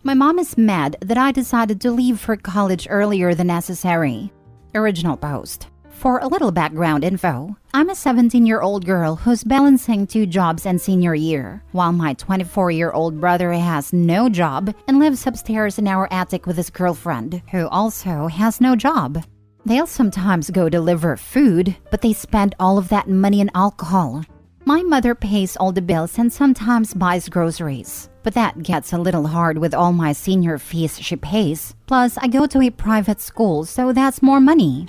My mom is mad that I decided to leave for college earlier than necessary. Original post. For a little background info, I'm a 17-year-old girl who's balancing 2 jobs and senior year, while my 24-year-old brother has no job and lives upstairs in our attic with his girlfriend, who also has no job. They'll sometimes go deliver food, but they spend all of that money on alcohol. My mother pays all the bills and sometimes buys groceries, but that gets a little hard with all my senior fees she pays. Plus, I go to a private school, so that's more money.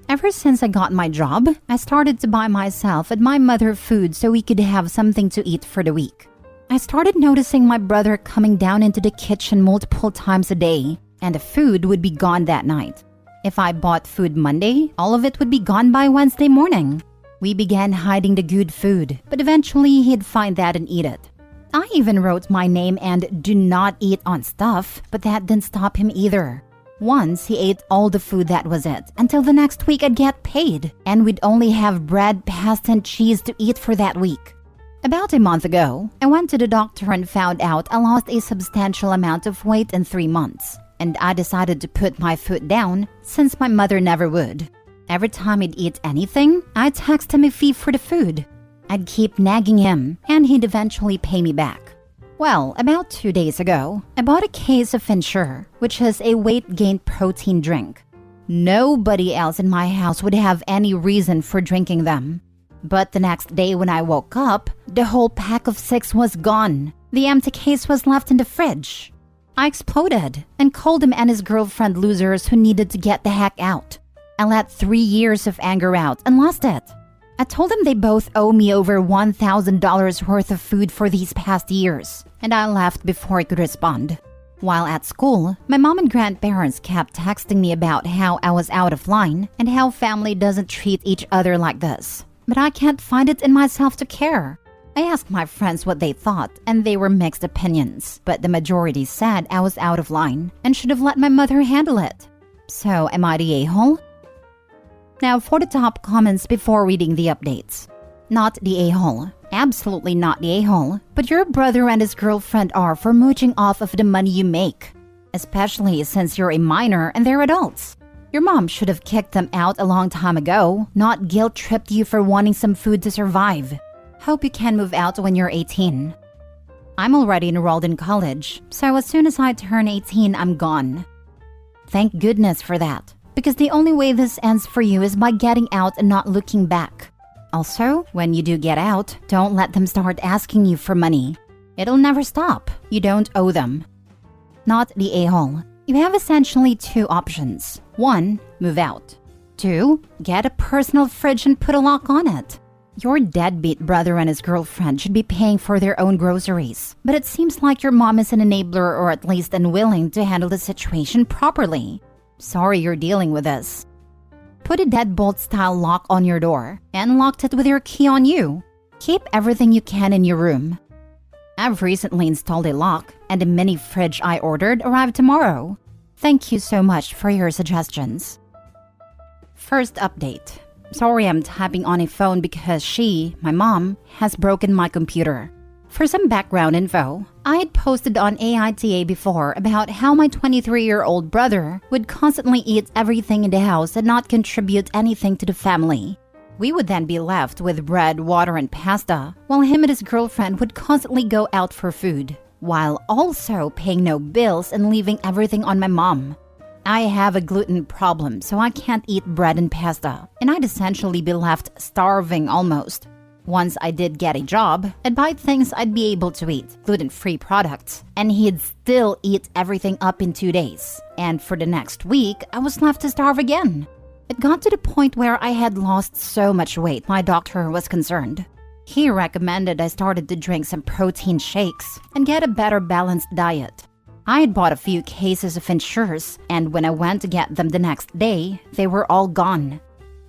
Ever since I got my job, I started to buy myself and my mother food so we could have something to eat for the week. I started noticing my brother coming down into the kitchen multiple times a day, and the food would be gone that night. If I bought food Monday, all of it would be gone by Wednesday morning. We began hiding the good food, but eventually he'd find that and eat it. I even wrote my name and "do not eat" on stuff, but that didn't stop him either. Once he ate all the food, that was it, until the next week I'd get paid, and we'd only have bread, pasta, and cheese to eat for that week. About a month ago, I went to the doctor and found out I lost a substantial amount of weight in 3 months, and I decided to put my foot down since my mother never would. Every time he'd eat anything, I'd text him a fee for the food. I'd keep nagging him, and he'd eventually pay me back. Well, about 2 days ago, I bought a case of Ensure, which is a weight gain protein drink. Nobody else in my house would have any reason for drinking them. But the next day when I woke up, the whole pack of 6 was gone. The empty case was left in the fridge. I exploded and called him and his girlfriend losers who needed to get the heck out. I let 3 years of anger out and lost it. I told them they both owe me over $1,000 worth of food for these past years, and I left before I could respond. While at school, my mom and grandparents kept texting me about how I was out of line and how family doesn't treat each other like this. But I can't find it in myself to care. I asked my friends what they thought, and they were mixed opinions, but the majority said I was out of line and should have let my mother handle it. So, am I the a-hole? Now for the top comments before reading the updates. Not the a-hole. Absolutely not the a-hole. But your brother and his girlfriend are for mooching off of the money you make. Especially since you're a minor and they're adults. Your mom should have kicked them out a long time ago, not guilt-tripped you for wanting some food to survive. Hope you can move out when you're 18. I'm already enrolled in college, so as soon as I turn 18, I'm gone. Thank goodness for that. Because the only way this ends for you is by getting out and not looking back. Also, when you do get out, don't let them start asking you for money. It'll never stop. You don't owe them. Not the a-hole. You have essentially 2 options. 1, move out. 2, get a personal fridge and put a lock on it. Your deadbeat brother and his girlfriend should be paying for their own groceries, but it seems like your mom is an enabler or at least unwilling to handle the situation properly. Sorry you're dealing with this. Put a deadbolt-style lock on your door and locked it with your key on you. Keep everything you can in your room. I've recently installed a lock, and the mini fridge I ordered arrived tomorrow. Thank you so much for your suggestions. First update. Sorry I'm typing on a phone because she, my mom, has broken my computer. For some background info, I had posted on aita before about how my 23-year-old brother would constantly eat everything in the house and not contribute anything to the family. We would then be left with bread, water, and pasta, while him and his girlfriend would constantly go out for food, while also paying no bills and leaving everything on my mom. I have a gluten problem, so I can't eat bread and pasta, and I'd essentially be left starving almost. Once I did get a job, I'd buy things I'd be able to eat, gluten-free products, and he'd still eat everything up in 2 days. And for the next week, I was left to starve again. It got to the point where I had lost so much weight, my doctor was concerned. He recommended I started to drink some protein shakes and get a better balanced diet. I had bought a few cases of Ensures, and when I went to get them the next day, they were all gone.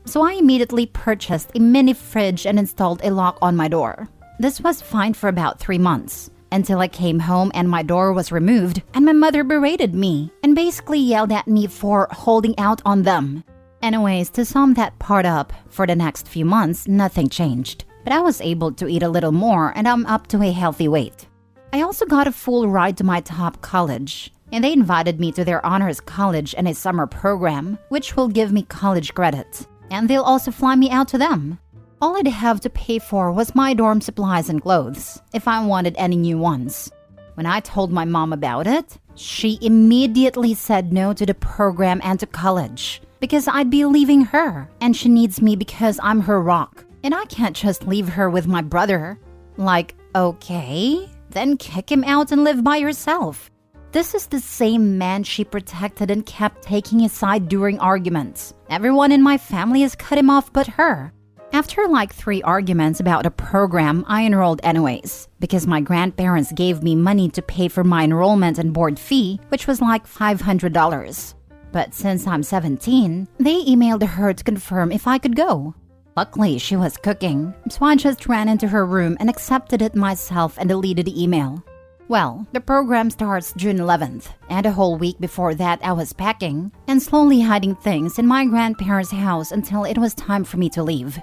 So I immediately purchased a mini fridge and installed a lock on my door. This was fine for about 3 months, until I came home and my door was removed and my mother berated me and basically yelled at me for holding out on them. Anyways, to sum that part up, for the next few months, nothing changed. but I was able to eat a little more and I'm up to a healthy weight. I also got a full ride to my top college, and they invited me to their honors college and a summer program, which will give me college credits, and they'll also fly me out to them. All I'd have to pay for was my dorm supplies and clothes, if I wanted any new ones. When I told my mom about it, she immediately said no to the program and to college, because I'd be leaving her, and she needs me because I'm her rock, and I can't just leave her with my brother. Like, okay, then kick him out and live by yourself. This is the same man she protected and kept taking his side during arguments. Everyone in my family has cut him off but her. After like 3 arguments about a program, I enrolled anyways, because my grandparents gave me money to pay for my enrollment and board fee, which was like $500. But since I'm 17, they emailed her to confirm if I could go. Luckily, she was cooking, so I just ran into her room and accepted it myself and deleted the email. Well, the program starts June 11th, and a whole week before that I was packing and slowly hiding things in my grandparents' house until it was time for me to leave.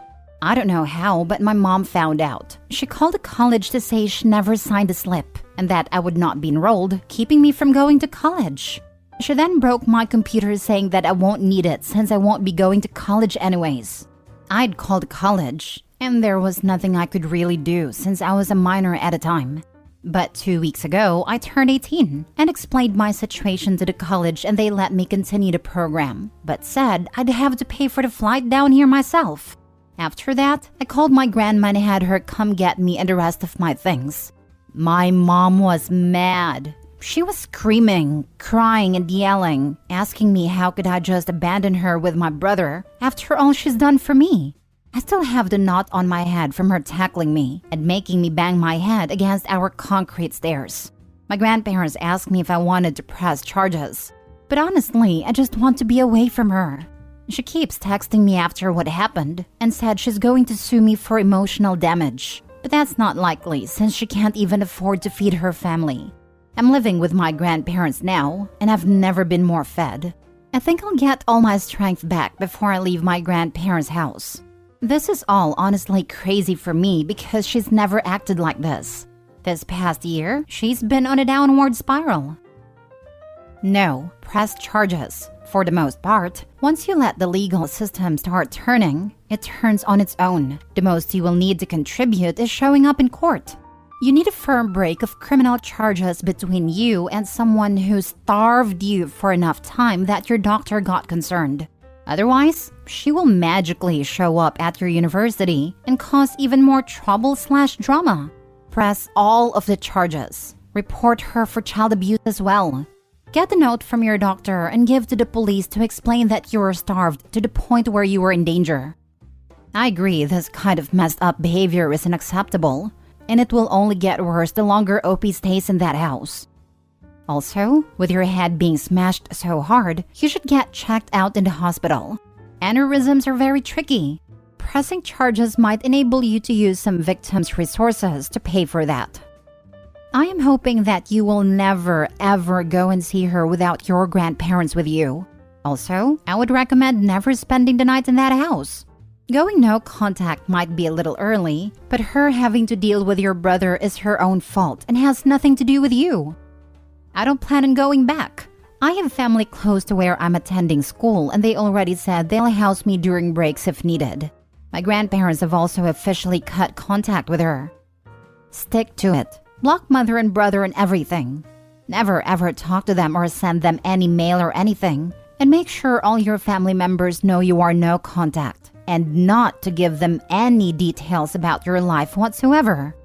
I don't know how, but my mom found out. She called the college to say she never signed a slip and that I would not be enrolled, keeping me from going to college. She then broke my computer saying that I won't need it since I won't be going to college anyways. I'd called college, and there was nothing I could really do since I was a minor at the time. But 2 weeks ago, I turned 18 and explained my situation to the college and they let me continue the program, but said I'd have to pay for the flight down here myself. After that, I called my grandma and had her come get me and the rest of my things. My mom was mad. She was screaming, crying, and yelling, asking me how could I just abandon her with my brother after all she's done for me. I still have the knot on my head from her tackling me and making me bang my head against our concrete stairs. My grandparents asked me if I wanted to press charges, but honestly, I just want to be away from her. She keeps texting me after what happened and said she's going to sue me for emotional damage, but that's not likely since she can't even afford to feed her family. I'm living with my grandparents now, and I've never been more fed. I think I'll get all my strength back before I leave my grandparents' house. This is all honestly crazy for me because she's never acted like this. This past year, she's been on a downward spiral. No, press charges. For the most part, once you let the legal system start turning, it turns on its own. The most you will need to contribute is showing up in court. You need a firm break of criminal charges between you and someone who starved you for enough time that your doctor got concerned. Otherwise, she will magically show up at your university and cause even more trouble/drama. Press all of the charges. Report her for child abuse as well. Get a note from your doctor and give to the police to explain that you were starved to the point where you were in danger. I agree this kind of messed up behavior is unacceptable, and it will only get worse the longer OP stays in that house. Also, with your head being smashed so hard, you should get checked out in the hospital. Aneurysms are very tricky. Pressing charges might enable you to use some victims' resources to pay for that. I am hoping that you will never ever go and see her without your grandparents with you. Also, I would recommend never spending the night in that house. Going no contact might be a little early, but her having to deal with your brother is her own fault and has nothing to do with you. I don't plan on going back. I have family close to where I'm attending school and they already said they'll house me during breaks if needed. My grandparents have also officially cut contact with her. Stick to it. Block mother and brother and everything. Never ever talk to them or send them any mail or anything. And make sure all your family members know you are no contact. And not to give them any details about your life whatsoever.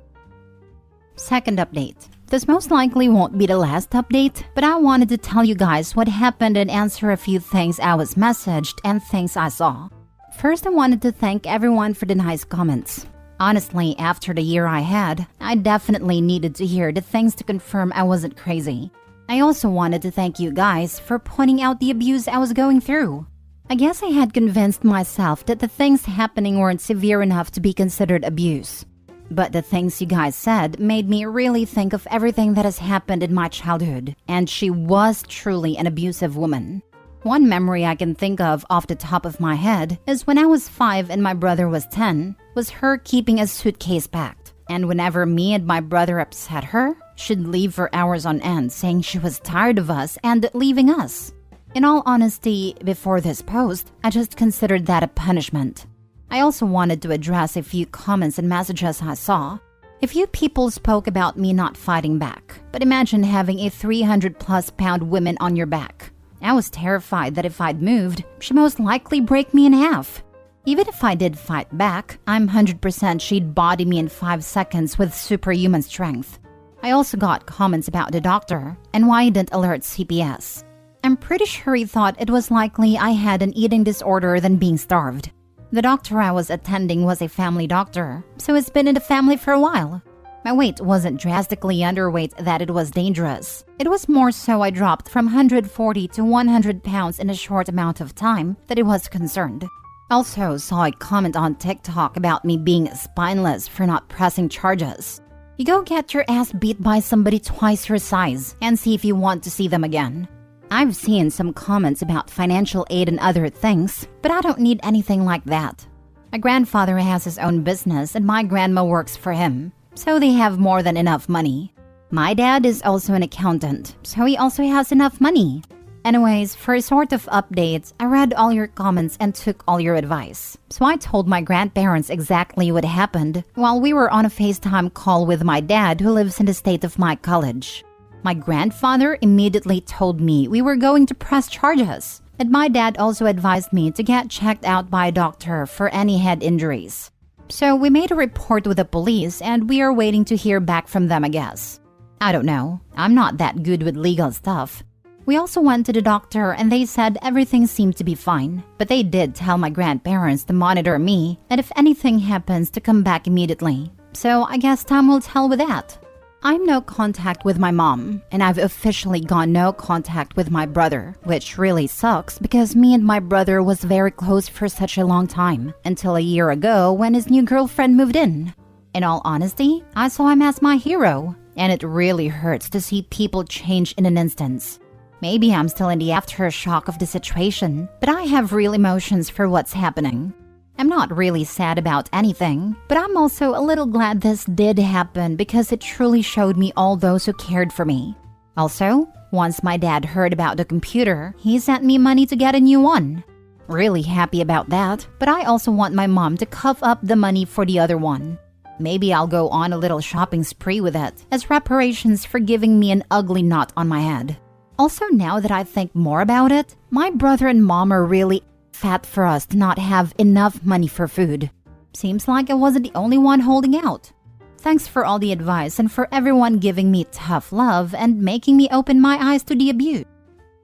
Second update. This most likely won't be the last update, but I wanted to tell you guys what happened and answer a few things I was messaged and things I saw. First, I wanted to thank everyone for the nice comments. Honestly, after the year I had, I definitely needed to hear the things to confirm I wasn't crazy. I also wanted to thank you guys for pointing out the abuse I was going through. I guess I had convinced myself that the things happening weren't severe enough to be considered abuse. But the things you guys said made me really think of everything that has happened in my childhood, and she was truly an abusive woman. One memory I can think of off the top of my head is when I was 5 and my brother was 10, was her keeping a suitcase packed. And whenever me and my brother upset her, she'd leave for hours on end saying she was tired of us and leaving us. In all honesty, before this post, I just considered that a punishment. I also wanted to address a few comments and messages I saw. A few people spoke about me not fighting back, but imagine having a 300+ pound woman on your back. I was terrified that if I'd moved, she'd most likely break me in half. Even if I did fight back, I'm 100% she'd body me in 5 seconds with superhuman strength. I also got comments about the doctor and why he didn't alert CPS. I'm pretty sure he thought it was likely I had an eating disorder than being starved. The doctor I was attending was a family doctor, so he's been in the family for a while. My weight wasn't drastically underweight that it was dangerous. It was more so I dropped from 140 to 100 pounds in a short amount of time that it was concerned. Also saw a comment on TikTok about me being spineless for not pressing charges. You go get your ass beat by somebody twice your size and see if you want to see them again. I've seen some comments about financial aid and other things, but I don't need anything like that. My grandfather has his own business and my grandma works for him, so they have more than enough money. My dad is also an accountant, so he also has enough money. Anyways, for a sort of update, I read all your comments and took all your advice. So I told my grandparents exactly what happened while we were on a FaceTime call with my dad who lives in the state of my college. My grandfather immediately told me we were going to press charges, and my dad also advised me to get checked out by a doctor for any head injuries. So we made a report with the police and we are waiting to hear back from them, I guess. I don't know, I'm not that good with legal stuff. We also went to the doctor and they said everything seemed to be fine, but they did tell my grandparents to monitor me and if anything happens to come back immediately. So I guess time will tell with that. I'm no contact with my mom, and I've officially gone no contact with my brother, which really sucks because me and my brother was very close for such a long time, until a year ago when his new girlfriend moved in. In all honesty, I saw him as my hero, and it really hurts to see people change in an instant. Maybe I'm still in the aftershock of the situation, but I have real emotions for what's happening. I'm not really sad about anything, but I'm also a little glad this did happen because it truly showed me all those who cared for me. Also, once my dad heard about the computer, he sent me money to get a new one. Really happy about that, but I also want my mom to cough up the money for the other one. Maybe I'll go on a little shopping spree with it as reparations for giving me an ugly knot on my head. Also, now that I think more about it, my brother and mom are really fat for us to not have enough money for food. Seems like I wasn't the only one holding out. Thanks for all the advice and for everyone giving me tough love and making me open my eyes to the abuse.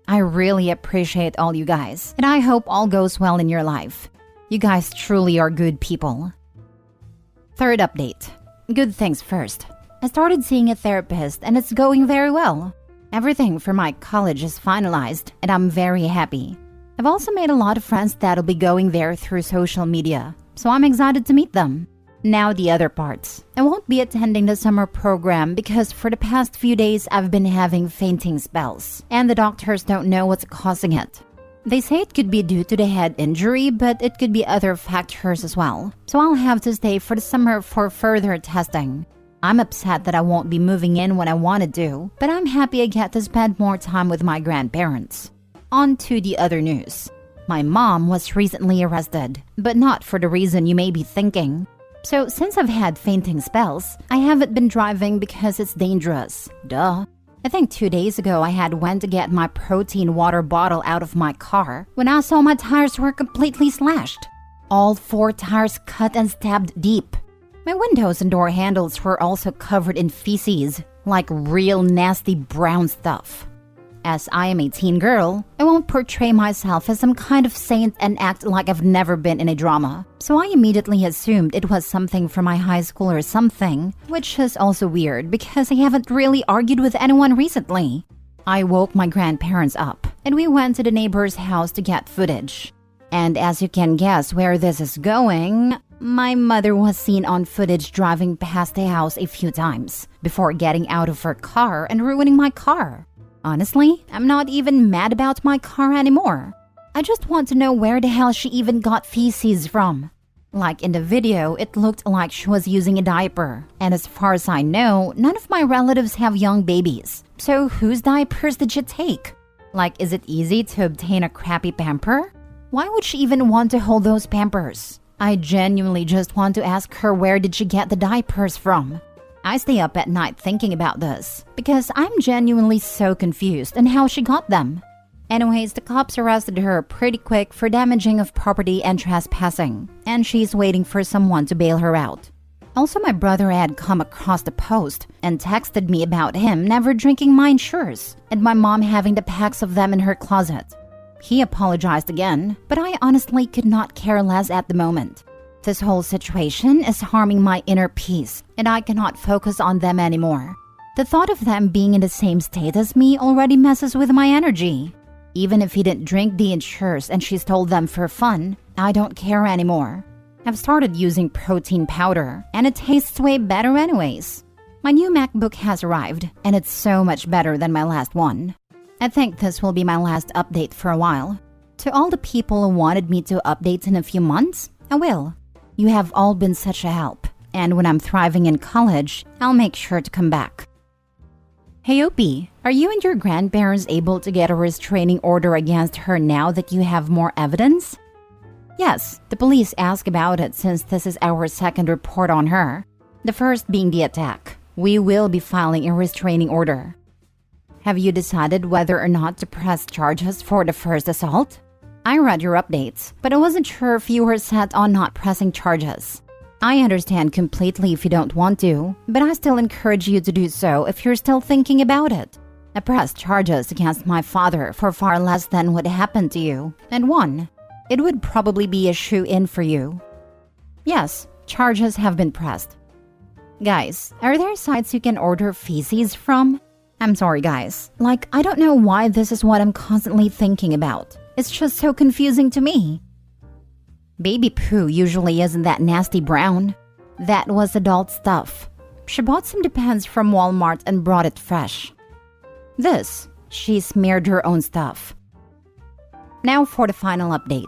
I really appreciate all you guys, and I hope all goes well in your life. You guys truly are good people. Third update. Good things first. I started seeing a therapist and it's going very well. Everything for my college is finalized and I'm very happy. I've also made a lot of friends that'll be going there through social media, so I'm excited to meet them. Now the other parts. I won't be attending the summer program because for the past few days I've been having fainting spells, and the doctors don't know what's causing it. They say it could be due to the head injury, but it could be other factors as well, so I'll have to stay for the summer for further testing. I'm upset that I won't be moving in when I wanted to, but I'm happy I get to spend more time with my grandparents. On to the other news. My mom was recently arrested, but not for the reason you may be thinking. So since I've had fainting spells, I haven't been driving because it's dangerous. Duh. I think 2 days ago I had went to get my protein water bottle out of my car when I saw my tires were completely slashed. All 4 tires cut and stabbed deep. My windows and door handles were also covered in feces, like real nasty brown stuff. As I am a teen girl, I won't portray myself as some kind of saint and act like I've never been in a drama. So I immediately assumed it was something from my high school or something, which is also weird because I haven't really argued with anyone recently. I woke my grandparents up, and we went to the neighbor's house to get footage. And as you can guess where this is going, my mother was seen on footage driving past the house a few times before getting out of her car and ruining my car. Honestly, I'm not even mad about my car anymore. I just want to know where the hell she even got feces from. Like in the video, it looked like she was using a diaper. And as far as I know, none of my relatives have young babies. So whose diapers did she take? Like, is it easy to obtain a crappy pamper? Why would she even want to hold those pampers? I genuinely just want to ask her where did she get the diapers from. I stay up at night thinking about this because I'm genuinely so confused on how she got them. Anyways, the cops arrested her pretty quick for damaging of property and trespassing, and she's waiting for someone to bail her out. Also, my brother had come across the post and texted me about him never drinking my Ensures and my mom having the packs of them in her closet. He apologized again, but I honestly could not care less at the moment. This whole situation is harming my inner peace, and I cannot focus on them anymore. The thought of them being in the same state as me already messes with my energy. Even if he didn't drink the Ensures and she stole them for fun, I don't care anymore. I've started using protein powder, and it tastes way better anyways. My new MacBook has arrived, and it's so much better than my last one. I think this will be my last update for a while. To all the people who wanted me to update in a few months, I will. You have all been such a help, and when I'm thriving in college, I'll make sure to come back. Hey Opie, are you and your grandparents able to get a restraining order against her now that you have more evidence? Yes, the police ask about it since this is our second report on her. The first being the attack. We will be filing a restraining order. Have you decided whether or not to press charges for the first assault? I read your updates, but I wasn't sure if you were set on not pressing charges. I understand completely if you don't want to, but I still encourage you to do so if you're still thinking about it. I pressed charges against my father for far less than what happened to you, and won. It would probably be a shoe-in for you. Yes, charges have been pressed. Guys, are there sites you can order feces from? I'm sorry guys, I don't know why this is what I'm constantly thinking about. It's just so confusing to me. Baby poo usually isn't that nasty brown. That was adult stuff. She bought some Depends from Walmart and brought it fresh. This, she smeared her own stuff. Now for the final update.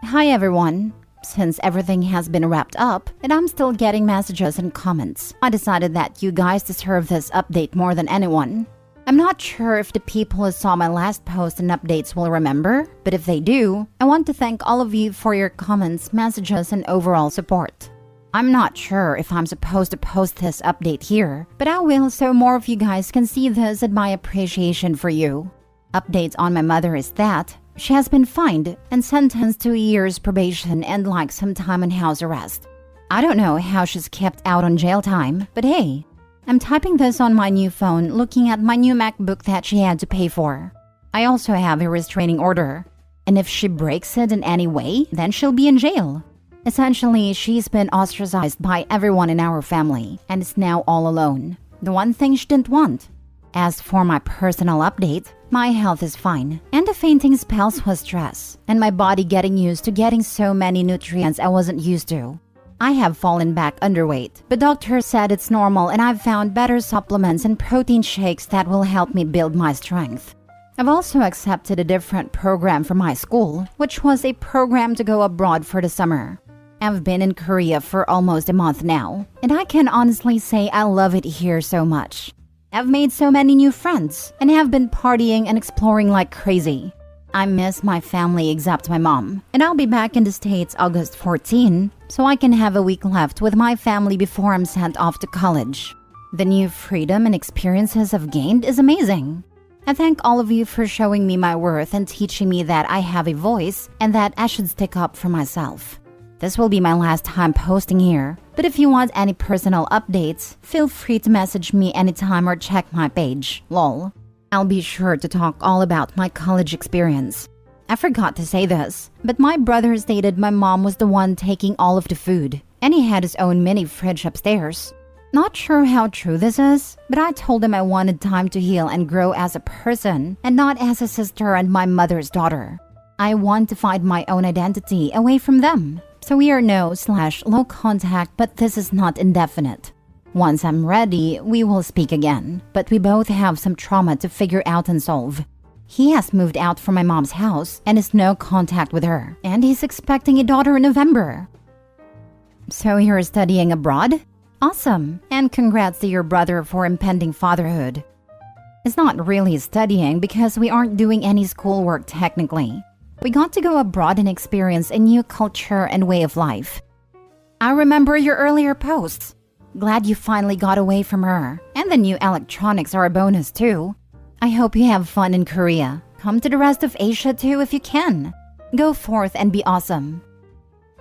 Hi everyone. Since everything has been wrapped up and I'm still getting messages and comments, I decided that you guys deserve this update more than anyone. I'm not sure if the people who saw my last post and updates will remember, but if they do, I want to thank all of you for your comments, messages, and overall support. I'm not sure if I'm supposed to post this update here, but I will so more of you guys can see this and my appreciation for you. Updates on my mother is that she has been fined and sentenced to a year's probation and some time in house arrest. I don't know how she's kept out on jail time, but hey, I'm typing this on my new phone looking at my new MacBook that she had to pay for. I also have a restraining order, and if she breaks it in any way, then she'll be in jail. Essentially, she's been ostracized by everyone in our family and is now all alone. The one thing she didn't want. As for my personal update, my health is fine, and the fainting spells was stress, and my body getting used to getting so many nutrients I wasn't used to. I have fallen back underweight, but doctor said it's normal and I've found better supplements and protein shakes that will help me build my strength. I've also accepted a different program from my school, which was a program to go abroad for the summer. I've been in Korea for almost a month now, and I can honestly say I love it here so much. I've made so many new friends and have been partying and exploring like crazy. I miss my family except my mom, and I'll be back in the States August 14, so I can have a week left with my family before I'm sent off to college. The new freedom and experiences I've gained is amazing. I thank all of you for showing me my worth and teaching me that I have a voice and that I should stick up for myself. This will be my last time posting here, but if you want any personal updates, feel free to message me anytime or check my page, lol. I'll be sure to talk all about my college experience. I forgot to say this, but my brother stated my mom was the one taking all of the food, and he had his own mini fridge upstairs. Not sure how true this is, but I told him I wanted time to heal and grow as a person, and not as a sister and my mother's daughter. I want to find my own identity away from them. So we are no/low contact, but this is not indefinite. Once I'm ready, we will speak again, but we both have some trauma to figure out and solve. He has moved out from my mom's house and has no contact with her, and he's expecting a daughter in November. So you're studying abroad? Awesome, and congrats to your brother for impending fatherhood. It's not really studying because we aren't doing any schoolwork technically. We got to go abroad and experience a new culture and way of life. I remember your earlier posts. Glad you finally got away from her. And the new electronics are a bonus too. I hope you have fun in Korea. Come to the rest of Asia too if you can. Go forth and be awesome.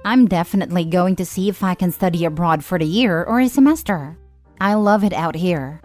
I'm definitely going to see if I can study abroad for the year or a semester. I love it out here.